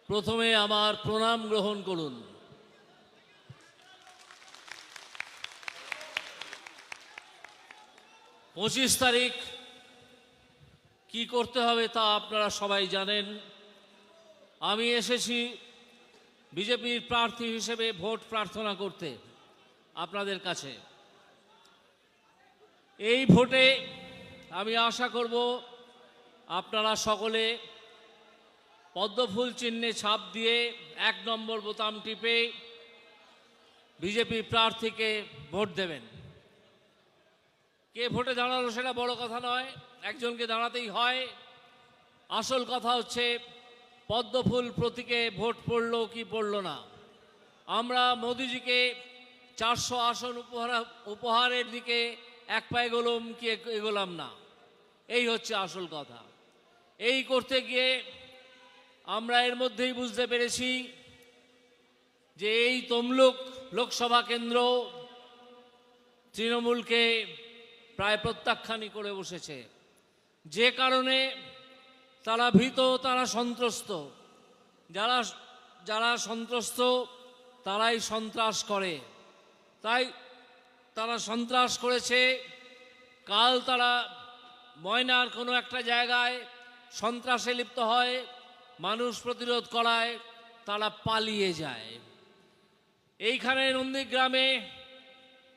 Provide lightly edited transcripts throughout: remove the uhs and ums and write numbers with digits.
প্রথমে আমার প্রণাম গ্রহণ করুন। পঁচিশ তারিখ কি করতে হবে তা আপনারা সবাই জানেন। আমি এসেছি বিজেপির প্রার্থী হিসেবে ভোট প্রার্থনা করতে আপনাদের কাছে। এই ভোটে আমি আশা করব আপনারা সকলে পদ্মফুল চিহ্নে ছাপ দিয়ে 1 নম্বর বোতাম টিপে বিজেপি প্রার্থীকে ভোট দেবেন। কে ভোটে দাঁড়ালো সেটা বড় কথা নয়, একজনকে দাঁড়াতেই হয়। আসল কথা হচ্ছে পদ্মফুল প্রতীকে ভোট পড়লো কি পড়লো না। আমরা মোদিজিকে 400 আসন উপহারের দিকে এক পায়ে এগোলাম কি এগোলাম না, এই হচ্ছে আসল কথা। এই করতে গিয়ে আমরা এর মধ্যেই বুঝতে পেরেছি যে এই তমলুক লোকসভা কেন্দ্র তৃণমূলকে প্রায় প্রত্যাখ্যানই করে বসেছে, যে কারণে তারা ভীত, তারা সন্ত্রস্ত। যারা সন্ত্রস্ত তারাই সন্ত্রাস করে, তাই তারা সন্ত্রাস করেছে। কাল তারা ময়নার কোনো একটা জায়গায় সন্ত্রাসে লিপ্ত হয়, মানুষ প্রতিরোধ করায় তারা পালিয়ে যায়। এইখানে নন্দীগ্রামে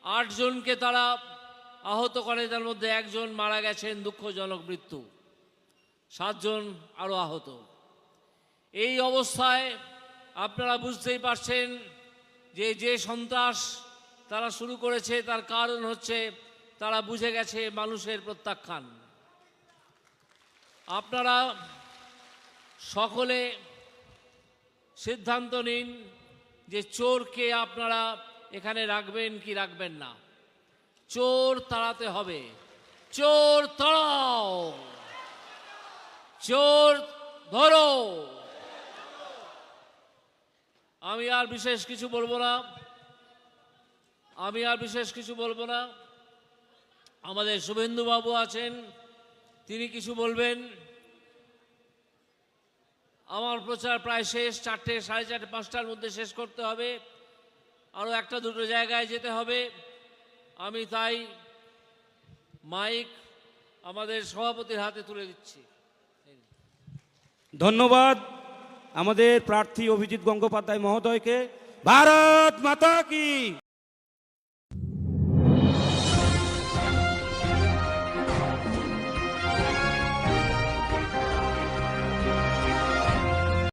8 জনকে তারা আহত করে, তার মধ্যে 1 জন মারা গেছেন, দুঃখজনক মৃত্যু, 7 জন আরও আহত। এই অবস্থায় আপনারা বুঝতেই পারছেন যে সন্ত্রাস তারা শুরু করেছে তার কারণ হচ্ছে তারা বুঝে গেছে মানুষের প্রত্যাখ্যান। আপনারা সকলে সিদ্ধান্ত নিন যে চোরকে আপনারা এখানে রাখবেন কি রাখবেন না। চোর তাড়াতে হবে, চোর তাড়াও, চোর ধরো। আমি আর বিশেষ কিছু বলবো না। আমাদের শুভেন্দু বাবু আছেন, তিনি কিছু বলবেন। আমার প্রচার প্রায় শেষ, 4টে, 4:30, 5টার মধ্যে শেষ করতে হবে, আরও 1-2 জায়গায় যেতে হবে। আমি তাই মাইক আমাদের সভাপতির হাতে তুলে দিচ্ছি। ধন্যবাদ আমাদের প্রার্থী অভিজিৎ গঙ্গোপাধ্যায় মহোদয়কে। ভারত মাতা কি।